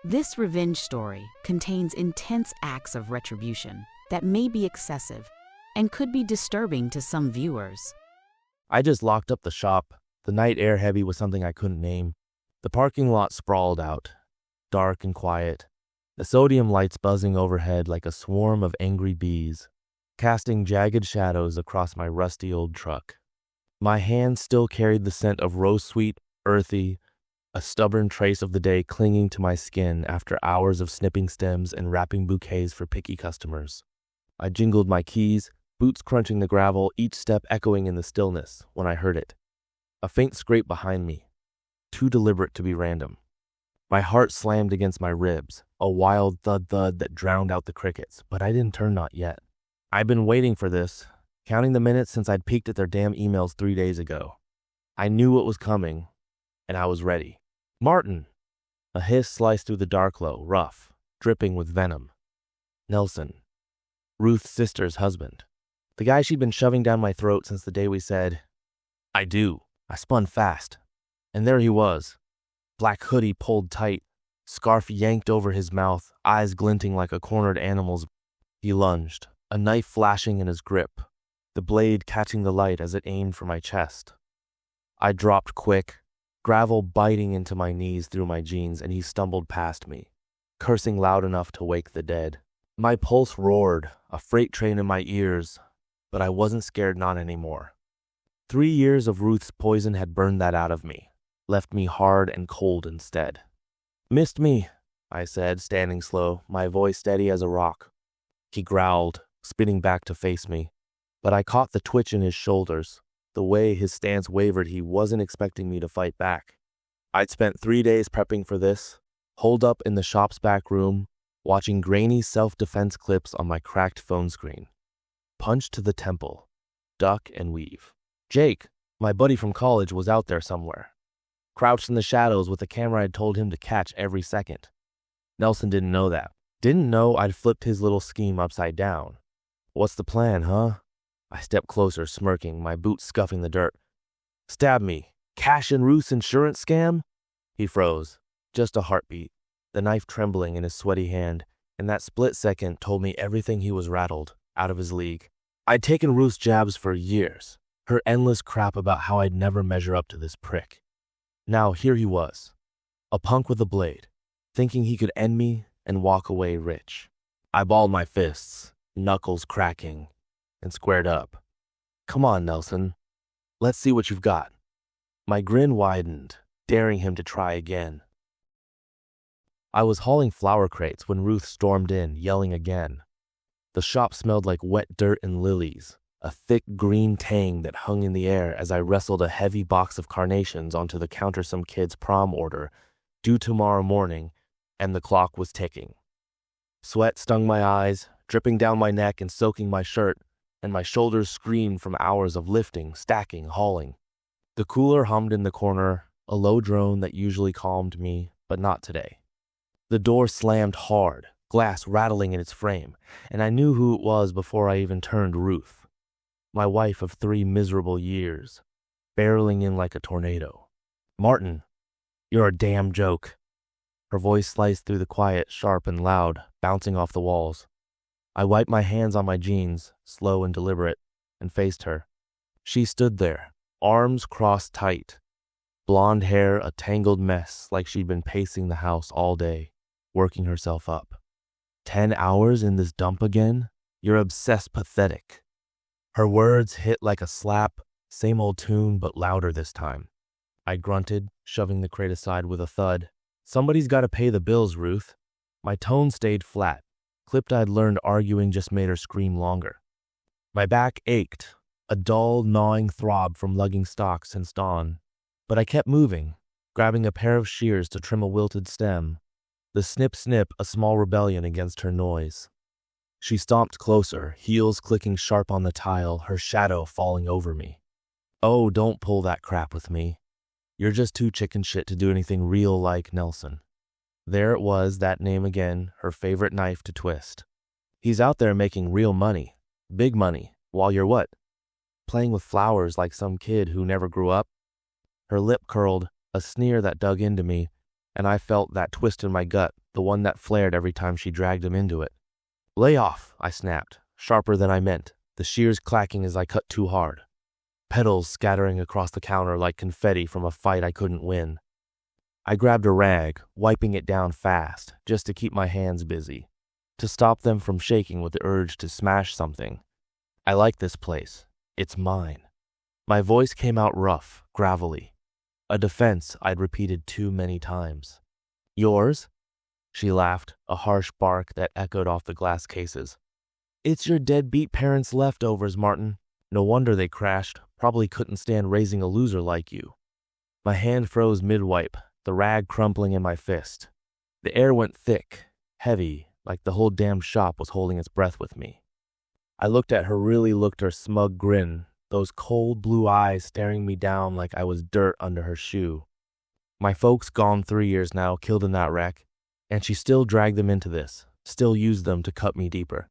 This revenge story contains intense acts of retribution that may be excessive and could be disturbing to some viewers. I just locked up the shop. The night air heavy was something I couldn't name. The parking lot sprawled out, dark and quiet, the sodium lights buzzing overhead like a swarm of angry bees, casting jagged shadows across my rusty old truck. My hand still carried the scent of rose sweet, earthy, a stubborn trace of the day clinging to my skin after hours of snipping stems and wrapping bouquets for picky customers. I jingled my keys, boots crunching the gravel, each step echoing in the stillness when I heard it. A faint scrape behind me, too deliberate to be random. My heart slammed against my ribs, a wild thud-thud that drowned out the crickets, but I didn't turn not yet. I'd been waiting for this, counting the minutes since I'd peeked at their damn emails 3 days ago. I knew what was coming, and I was ready. Martin! A hiss sliced through the dark glow, rough, dripping with venom. Nelson. Ruth's sister's husband. The guy she'd been shoving down my throat since the day we said, I do. I spun fast. And there he was. Black hoodie pulled tight, scarf yanked over his mouth, eyes glinting like a cornered animal's. He lunged, a knife flashing in his grip, the blade catching the light as it aimed for my chest. I dropped quick, gravel biting into my knees through my jeans, and he stumbled past me, cursing loud enough to wake the dead. My pulse roared, a freight train in my ears, but I wasn't scared not anymore. 3 years of Ruth's poison had burned that out of me, left me hard and cold instead. Missed me, I said, standing slow, my voice steady as a rock. He growled, spinning back to face me, but I caught the twitch in his shoulders. The way his stance wavered, he wasn't expecting me to fight back. I'd spent 3 days prepping for this, holed up in the shop's back room, watching grainy self-defense clips on my cracked phone screen. Punch to the temple, duck and weave. Jake, my buddy from college, was out there somewhere, crouched in the shadows with a camera I'd told him to catch every second. Nelson didn't know that. Didn't know I'd flipped his little scheme upside down. What's the plan, huh? I stepped closer, smirking, my boots scuffing the dirt. Stab me. Cash in Ruth's insurance scam? He froze. Just a heartbeat, the knife trembling in his sweaty hand, and that split second told me everything. He was rattled, out of his league. I'd taken Ruth's jabs for years, her endless crap about how I'd never measure up to this prick. Now here he was, a punk with a blade, thinking he could end me and walk away rich. I balled my fists, knuckles cracking, and squared up. Come on, Nelson. Let's see what you've got. My grin widened, daring him to try again. I was hauling flower crates when Ruth stormed in, yelling again. The shop smelled like wet dirt and lilies, a thick green tang that hung in the air as I wrestled a heavy box of carnations onto the counter some kid's prom order, due tomorrow morning, and the clock was ticking. Sweat stung my eyes, dripping down my neck and soaking my shirt, and my shoulders screamed from hours of lifting, stacking, hauling. The cooler hummed in the corner, a low drone that usually calmed me, but not today. The door slammed hard, glass rattling in its frame, and I knew who it was before I even turned. Ruth, my wife of 3 miserable years, barreling in like a tornado. Martin, you're a damn joke. Her voice sliced through the quiet, sharp and loud, bouncing off the walls. I wiped my hands on my jeans, slow and deliberate, and faced her. She stood there, arms crossed tight, blonde hair a tangled mess like she'd been pacing the house all day, working herself up. 10 hours in this dump again? You're obsessed pathetic. Her words hit like a slap, same old tune but louder this time. I grunted, shoving the crate aside with a thud. Somebody's got to pay the bills, Ruth. My tone stayed flat. Clipped I'd learned arguing just made her scream longer. My back ached, a dull, gnawing throb from lugging stock since dawn. But I kept moving, grabbing a pair of shears to trim a wilted stem. The snip-snip, a small rebellion against her noise. She stomped closer, heels clicking sharp on the tile, her shadow falling over me. Oh, don't pull that crap with me. You're just too chicken shit to do anything real like Nelson. There it was, that name again, her favorite knife to twist. He's out there making real money, big money, while you're what? Playing with flowers like some kid who never grew up? Her lip curled, a sneer that dug into me, and I felt that twist in my gut, the one that flared every time she dragged him into it. "Lay off," I snapped, sharper than I meant, the shears clacking as I cut too hard. Petals scattering across the counter like confetti from a fight I couldn't win. I grabbed a rag, wiping it down fast, just to keep my hands busy, to stop them from shaking with the urge to smash something. "I like this place. It's mine." My voice came out rough, gravelly, a defense I'd repeated too many times. "Yours?" She laughed, a harsh bark that echoed off the glass cases. "It's your deadbeat parents' leftovers, Martin. No wonder they crashed. Probably couldn't stand raising a loser like you." My hand froze mid-wipe, the rag crumpling in my fist. The air went thick, heavy, like the whole damn shop was holding its breath with me. I looked at her, really looked her smug grin, those cold blue eyes staring me down like I was dirt under her shoe. My folks gone 3 years now, killed in that wreck, and she still dragged them into this, still used them to cut me deeper.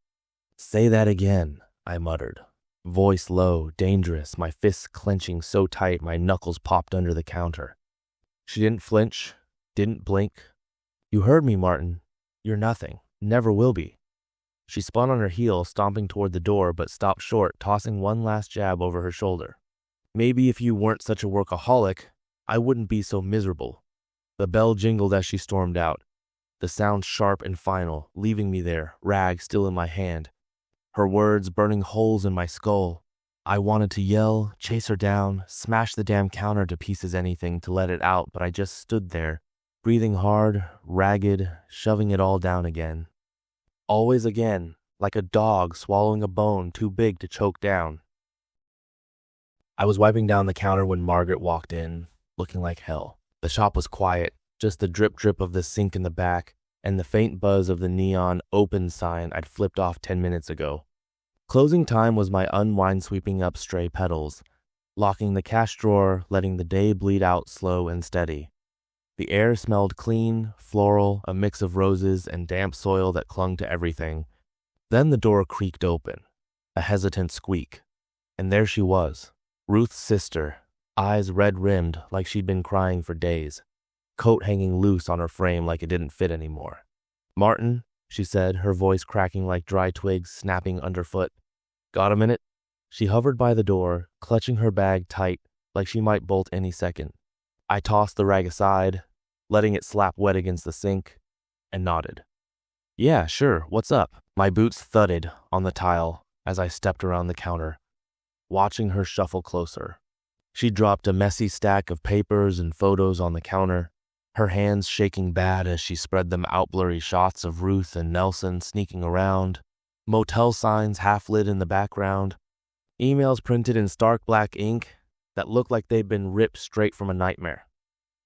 "Say that again," I muttered. Voice low, dangerous, my fists clenching so tight my knuckles popped under the counter. She didn't flinch, didn't blink. "You heard me, Martin. You're nothing. Never will be." She spun on her heel, stomping toward the door, but stopped short, tossing one last jab over her shoulder. "Maybe if you weren't such a workaholic, I wouldn't be so miserable." The bell jingled as she stormed out, the sound sharp and final, leaving me there, rag still in my hand. Her words burning holes in my skull. I wanted to yell, chase her down, smash the damn counter to pieces, anything to let it out, but I just stood there, breathing hard, ragged, shoving it all down again. Always again, like a dog swallowing a bone too big to choke down. I was wiping down the counter when Margaret walked in, looking like hell. The shop was quiet, just the drip-drip of the sink in the back, and the faint buzz of the neon open sign I'd flipped off 10 minutes ago. Closing time was my unwind, sweeping up stray petals, locking the cash drawer, letting the day bleed out slow and steady. The air smelled clean, floral, a mix of roses and damp soil that clung to everything. Then the door creaked open, a hesitant squeak, and there she was, Ruth's sister, eyes red-rimmed like she'd been crying for days, coat hanging loose on her frame like it didn't fit anymore. "Martin," she said, her voice cracking like dry twigs snapping underfoot. "Got a minute?" She hovered by the door, clutching her bag tight like she might bolt any second. I tossed the rag aside, letting it slap wet against the sink, and nodded. "Yeah, sure, what's up?" My boots thudded on the tile as I stepped around the counter, watching her shuffle closer. She dropped a messy stack of papers and photos on the counter, her hands shaking bad as she spread them out, blurry shots of Ruth and Nelson sneaking around, motel signs half lit in the background, emails printed in stark black ink that looked like they'd been ripped straight from a nightmare.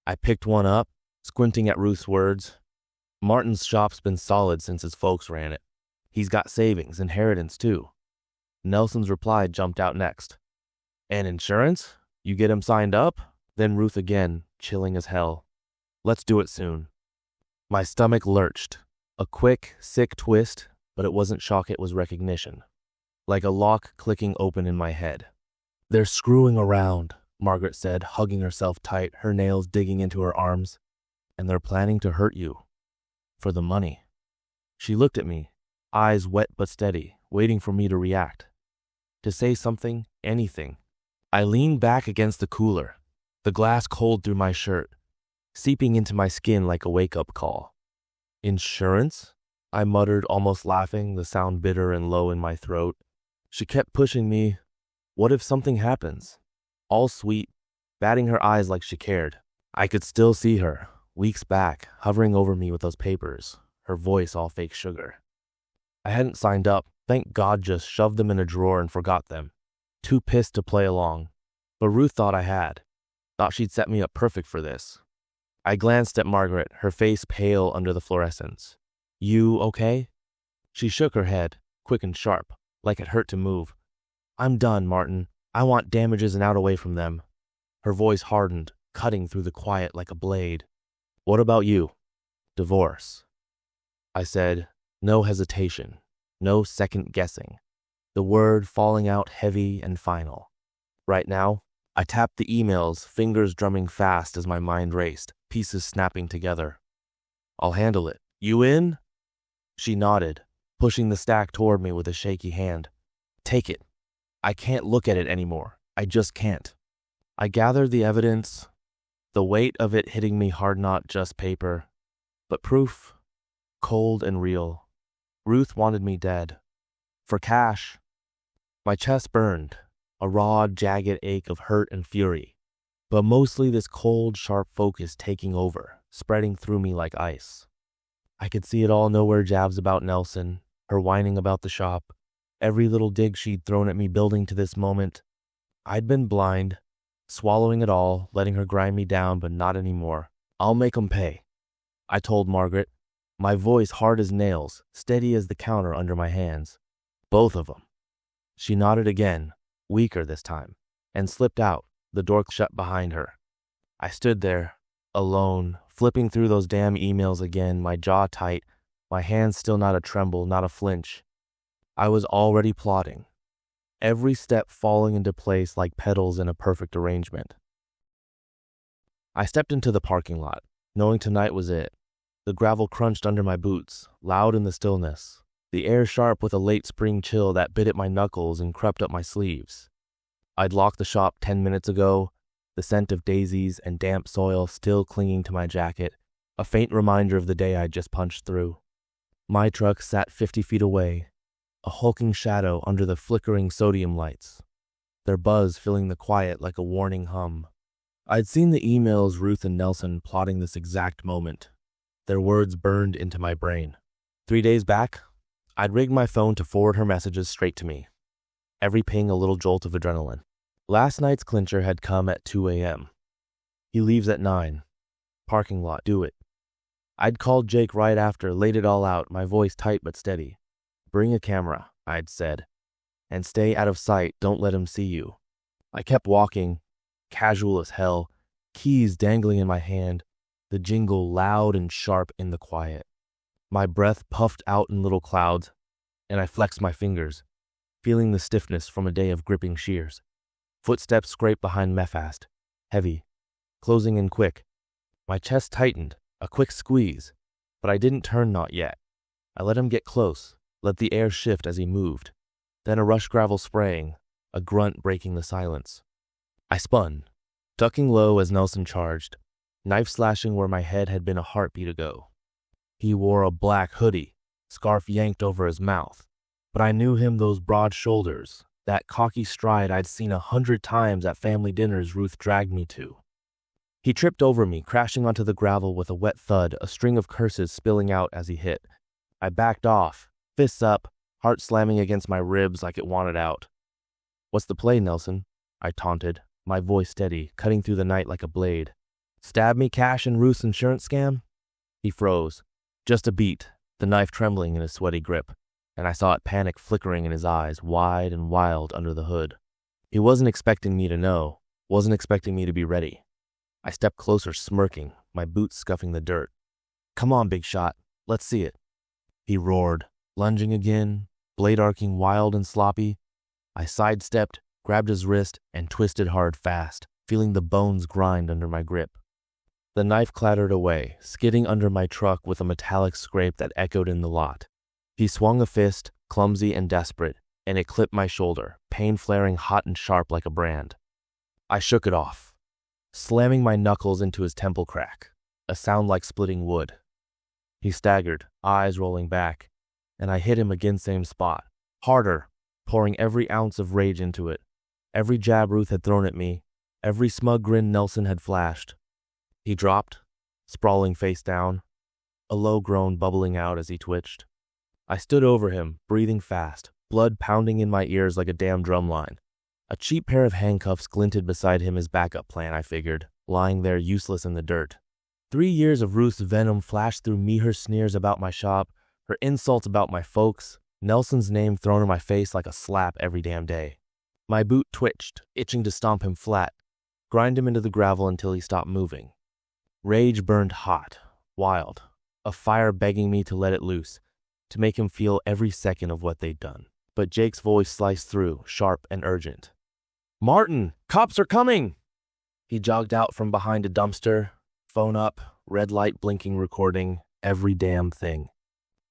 I picked one up, squinting at Ruth's words. "Martin's shop's been solid since his folks ran it. He's got savings, inheritance too." Nelson's reply jumped out next. "And insurance? You get him signed up?" Then Ruth again, chilling as hell. "Let's do it soon." My stomach lurched. A quick, sick twist, but it wasn't shock, it was recognition. Like a lock clicking open in my head. "They're screwing around," Margaret said, hugging herself tight, her nails digging into her arms. "And they're planning to hurt you. For the money." She looked at me, eyes wet but steady, waiting for me to react. To say something, anything. I leaned back against the cooler, the glass cold through my shirt, seeping into my skin like a wake-up call. "Insurance?" I muttered, almost laughing, the sound bitter and low in my throat. She kept pushing me. "What if something happens?" All sweet, batting her eyes like she cared. I could still see her, weeks back, hovering over me with those papers, her voice all fake sugar. I hadn't signed up, thank God, just shoved them in a drawer and forgot them. Too pissed to play along. But Ruth thought I had. Thought she'd set me up perfect for this. I glanced at Margaret, her face pale under the fluorescence. "You okay?" She shook her head, quick and sharp, like it hurt to move. "I'm done, Martin. I want damages and out away from them." Her voice hardened, cutting through the quiet like a blade. "What about you?" "Divorce," I said, no hesitation, no second guessing. The word falling out heavy and final. Right now, I tapped the emails, fingers drumming fast as my mind raced, pieces snapping together. I'll handle it. You in? She nodded, pushing the stack toward me with a shaky hand. Take it. I can't look at it anymore. I just can't. I gathered the evidence, the weight of it hitting me hard, not just paper, but proof, cold and real. Ruth wanted me dead. For cash. My chest burned, a raw, jagged ache of hurt and fury, but mostly this cold, sharp focus taking over, spreading through me like ice. I could see it all, nowhere jabs about Nelson, her whining about the shop, every little dig she'd thrown at me building to this moment. I'd been blind, swallowing it all, letting her grind me down, but not anymore. I'll make 'em pay, I told Margaret, my voice hard as nails, steady as the counter under my hands. Both of 'em. She nodded again, weaker this time, and slipped out, the door shut behind her. I stood there, alone, flipping through those damn emails again, my jaw tight, my hands still not a tremble, not a flinch. I was already plotting, every step falling into place like petals in a perfect arrangement. I stepped into the parking lot, knowing tonight was it. The gravel crunched under my boots, loud in the stillness, the air sharp with a late spring chill that bit at my knuckles and crept up my sleeves. I'd locked the shop 10 minutes ago, the scent of daisies and damp soil still clinging to my jacket, a faint reminder of the day I'd just punched through. My truck sat 50 feet away, a hulking shadow under the flickering sodium lights, their buzz filling the quiet like a warning hum. I'd seen the emails Ruth and Nelson plotting this exact moment. Their words burned into my brain. 3 days back, I'd rigged my phone to forward her messages straight to me. Every ping a little jolt of adrenaline. Last night's clincher had come at 2 a.m. He leaves at 9. Parking lot, do it. I'd called Jake right after, laid it all out, my voice tight but steady. Bring a camera, I'd said, and stay out of sight, don't let him see you. I kept walking, casual as hell, keys dangling in my hand, the jingle loud and sharp in the quiet. My breath puffed out in little clouds, and I flexed my fingers, feeling the stiffness from a day of gripping shears. Footsteps scraped behind me fast, heavy, closing in quick. My chest tightened, a quick squeeze, but I didn't turn, not yet. I let him get close, let the air shift as he moved. Then a rush gravel spraying, a grunt breaking the silence. I spun, ducking low as Nelson charged, knife slashing where my head had been a heartbeat ago. He wore a black hoodie, scarf yanked over his mouth, but I knew him, those broad shoulders, that cocky stride I'd seen 100 times at family dinners Ruth dragged me to. He tripped over me, crashing onto the gravel with a wet thud, a string of curses spilling out as he hit. I backed off, fists up, heart slamming against my ribs like it wanted out. What's the play, Nelson? I taunted, my voice steady, cutting through the night like a blade. Stab me cash in Ruth's insurance scam? He froze. Just a beat, the knife trembling in his sweaty grip, and I saw it panic flickering in his eyes, wide and wild under the hood. He wasn't expecting me to know, wasn't expecting me to be ready. I stepped closer, smirking, my boots scuffing the dirt. Come on, big shot, let's see it. He roared, lunging again, blade arcing wild and sloppy. I sidestepped, grabbed his wrist, and twisted hard fast, feeling the bones grind under my grip. The knife clattered away, skidding under my truck with a metallic scrape that echoed in the lot. He swung a fist, clumsy and desperate, and it clipped my shoulder, pain flaring hot and sharp like a brand. I shook it off, slamming my knuckles into his temple crack, a sound like splitting wood. He staggered, eyes rolling back, and I hit him again, same spot, harder, pouring every ounce of rage into it. Every jab Ruth had thrown at me, every smug grin Nelson had flashed. He dropped, sprawling face down, a low groan bubbling out as he twitched. I stood over him, breathing fast, blood pounding in my ears like a damn drumline. A cheap pair of handcuffs glinted beside him, his backup plan, I figured, lying there useless in the dirt. 3 years of Ruth's venom flashed through me, her sneers about my shop, her insults about my folks, Nelson's name thrown in my face like a slap every damn day. My boot twitched, itching to stomp him flat, grind him into the gravel until he stopped moving. Rage burned hot, wild, a fire begging me to let it loose, to make him feel every second of what they'd done. But Jake's voice sliced through, sharp and urgent. "Martin, cops are coming!" He jogged out from behind a dumpster, Phone up, red light blinking recording, every damn thing.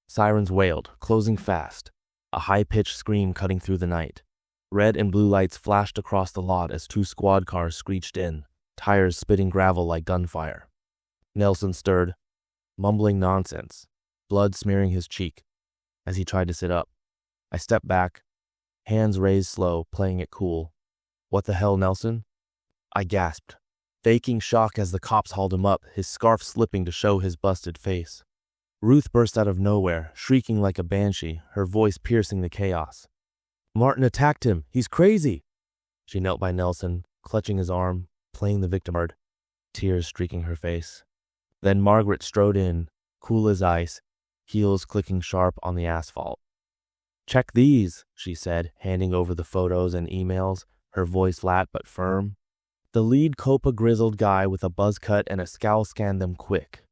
Sirens wailed, closing fast, a high-pitched scream cutting through the night. Red and blue lights flashed across the lot as 2 squad cars screeched in, tires spitting gravel like gunfire. Nelson stirred, mumbling nonsense, blood smearing his cheek as he tried to sit up. I stepped back, hands raised slow, playing it cool. "What the hell, Nelson?" I gasped, faking shock as the cops hauled him up, his scarf slipping to show his busted face. Ruth burst out of nowhere, shrieking like a banshee, her voice piercing the chaos. "Martin attacked him. He's crazy." She knelt by Nelson, clutching his arm, playing the victim card, tears streaking her face. Then Margaret strode in, cool as ice, heels clicking sharp on the asphalt. "Check these," she said, handing over the photos and emails, her voice flat but firm. The lead Copa grizzled guy with a buzz cut and a scowl scanned them quick,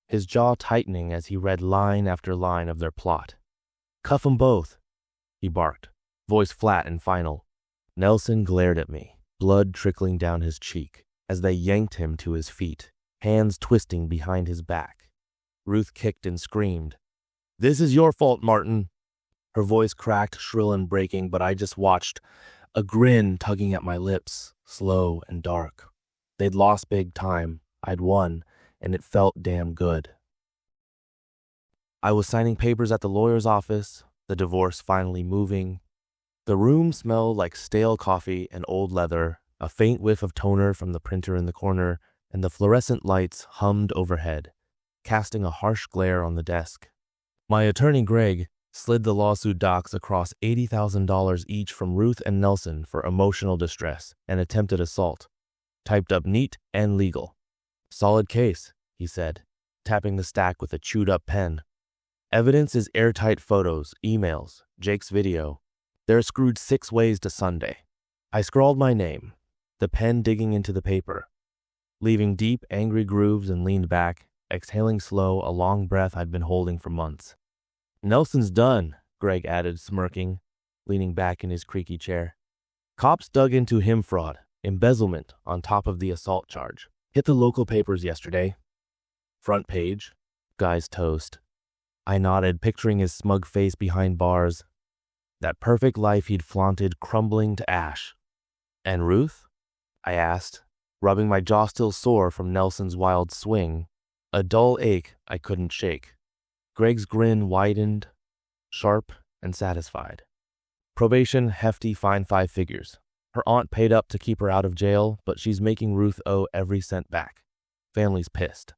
his jaw tightening as he read line after line of their plot. "Cuff 'em both," he barked, voice flat and final. Nelson glared at me, blood trickling down his cheek, as they yanked him to his feet, hands twisting behind his back. Ruth kicked and screamed. "This is your fault, Martin." Her voice cracked, shrill and breaking, but I just watched, a grin tugging at my lips, slow and dark. They'd lost big time, I'd won, and it felt damn good. I was signing papers at the lawyer's office, the divorce finally moving. The room smelled like stale coffee and old leather, a faint whiff of toner from the printer in the corner, and the fluorescent lights hummed overhead, casting a harsh glare on the desk. My attorney, Greg, slid the lawsuit docs across $80,000 each from Ruth and Nelson for emotional distress and attempted assault, typed up neat and legal. "Solid case," he said, tapping the stack with a chewed-up pen. "Evidence is airtight photos, emails, Jake's video. They're screwed 6 ways to Sunday." I scrawled my name, the pen digging into the paper, leaving deep, angry grooves, and leaned back, exhaling slow, a long breath I'd been holding for months. "Nelson's done," Greg added, smirking, leaning back in his creaky chair. "Cops dug into him fraud, embezzlement on top of the assault charge. Hit the local papers yesterday. Front page. Guy's toast." I nodded, picturing his smug face behind bars, that perfect life he'd flaunted crumbling to ash. "And Ruth?" I asked, rubbing my jaw still sore from Nelson's wild swing, a dull ache I couldn't shake. Greg's grin widened, sharp and satisfied. "Probation, hefty, fine 5 figures. Her aunt paid up to keep her out of jail, but she's making Ruth owe every cent back. Family's pissed."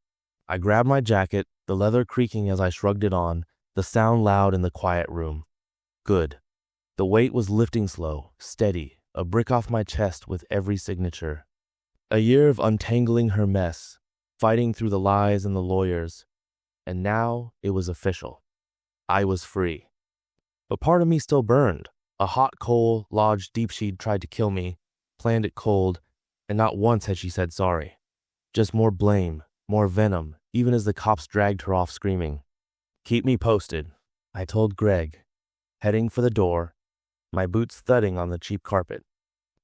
I grabbed my jacket, the leather creaking as I shrugged it on, the sound loud in the quiet room. Good. The weight was lifting slow, steady, a brick off my chest with every signature. A year of untangling her mess, fighting through the lies and the lawyers. And now it was official. I was free. But part of me still burned. A hot coal lodged deep. She'd tried to kill me, planned it cold, and not once had she said sorry. Just more blame, more venom, even as the cops dragged her off screaming. "Keep me posted," I told Greg, heading for the door, my boots thudding on the cheap carpet.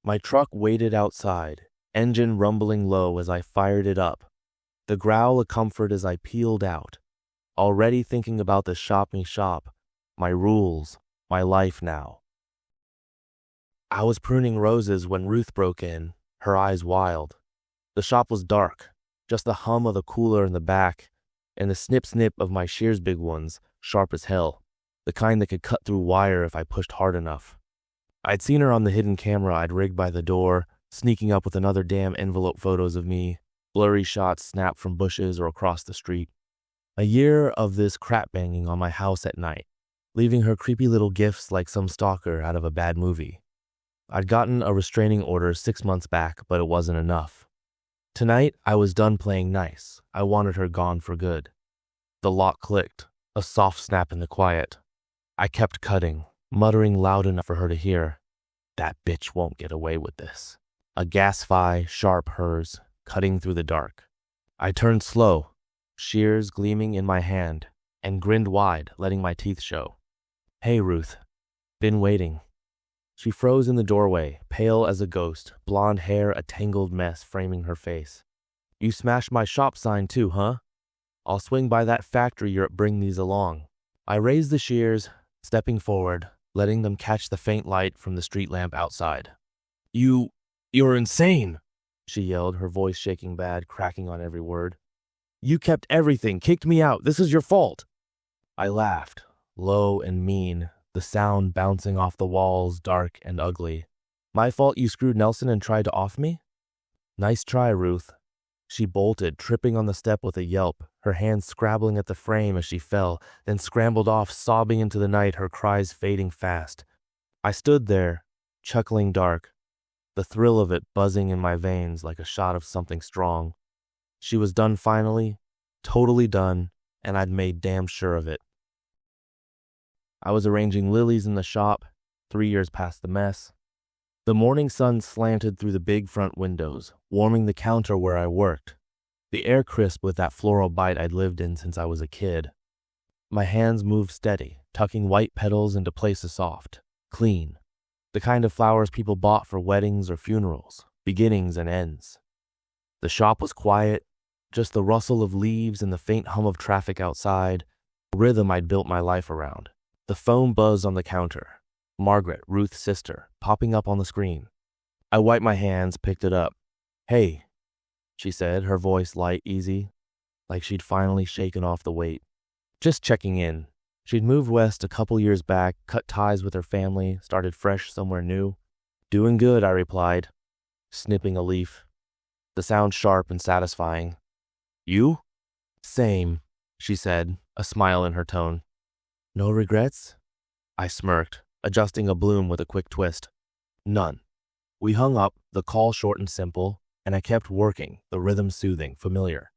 My truck waited outside, engine rumbling low as I fired it up, the growl a comfort as I peeled out. Already thinking about the shop-me shop, my rules, my life now. I was pruning roses when Ruth broke in, her eyes wild. The shop was dark, just the hum of the cooler in the back, and the snip-snip of my shears big ones, sharp as hell, the kind that could cut through wire if I pushed hard enough. I'd seen her on the hidden camera I'd rigged by the door, sneaking up with another damn envelope photos of me, blurry shots snapped from bushes or across the street. A year of this crap banging on my house at night, leaving her creepy little gifts like some stalker out of a bad movie. I'd gotten a restraining order 6 months back, but it wasn't enough. Tonight, I was done playing nice. I wanted her gone for good. The lock clicked, a soft snap in the quiet. I kept cutting, muttering loud enough for her to hear. That bitch won't get away with this. A gas fi, sharp hers, cutting through the dark. I turned slow, shears gleaming in my hand, and grinned wide, letting my teeth show. Hey, Ruth. Been waiting. She froze in the doorway, pale as a ghost, blonde hair a tangled mess framing her face. You smashed my shop sign too, huh? I'll swing by that factory you're at, bring these along. I raised the shears, stepping forward, letting them catch the faint light from the street lamp outside. You're insane, she yelled, her voice shaking bad, cracking on every word. You kept everything, kicked me out. This is your fault. I laughed, low and mean, the sound bouncing off the walls, dark and ugly. My fault you screwed Nelson and tried to off me? Nice try, Ruth. She bolted, tripping on the step with a yelp, her hands scrabbling at the frame as she fell, then scrambled off, sobbing into the night, her cries fading fast. I stood there, chuckling dark, the thrill of it buzzing in my veins like a shot of something strong. She was done finally, totally done, and I'd made damn sure of it. I was arranging lilies in the shop, 3 years past the mess. The morning sun slanted through the big front windows, warming the counter where I worked. The air crisp with that floral bite I'd lived in since I was a kid. My hands moved steady, tucking white petals into places soft, clean. The kind of flowers people bought for weddings or funerals, beginnings and ends. The shop was quiet, just the rustle of leaves and the faint hum of traffic outside, a rhythm I'd built my life around. The phone buzzed on the counter. Margaret, Ruth's sister, popping up on the screen. I wiped my hands, picked it up. Hey, she said, her voice light, easy, like she'd finally shaken off the weight. Just checking in. She'd moved west a couple years back, cut ties with her family, started fresh somewhere new. Doing good, I replied, snipping a leaf. The sound sharp and satisfying. You? Same, she said, a smile in her tone. No regrets? I smirked, adjusting a bloom with a quick twist. None. We hung up, the call short and simple, and I kept working, the rhythm soothing, familiar.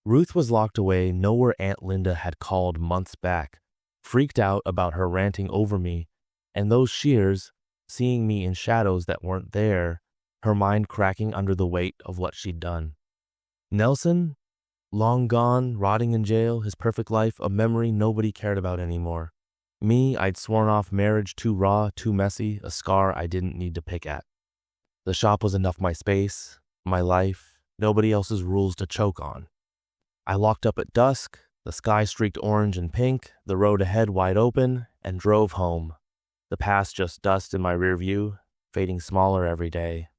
Ruth was locked away, nowhere Aunt Linda had called months back, freaked out about her ranting over me, and those shears, seeing me in shadows that weren't there, her mind cracking under the weight of what she'd done. Nelson? Long gone, rotting in jail, his perfect life, a memory nobody cared about anymore. Me, I'd sworn off, marriage too raw, too messy, a scar I didn't need to pick at. The shop was enough my space, my life, nobody else's rules to choke on. I locked up at dusk, the sky streaked orange and pink, the road ahead wide open, and drove home. The past just dust in my rear view, fading smaller every day.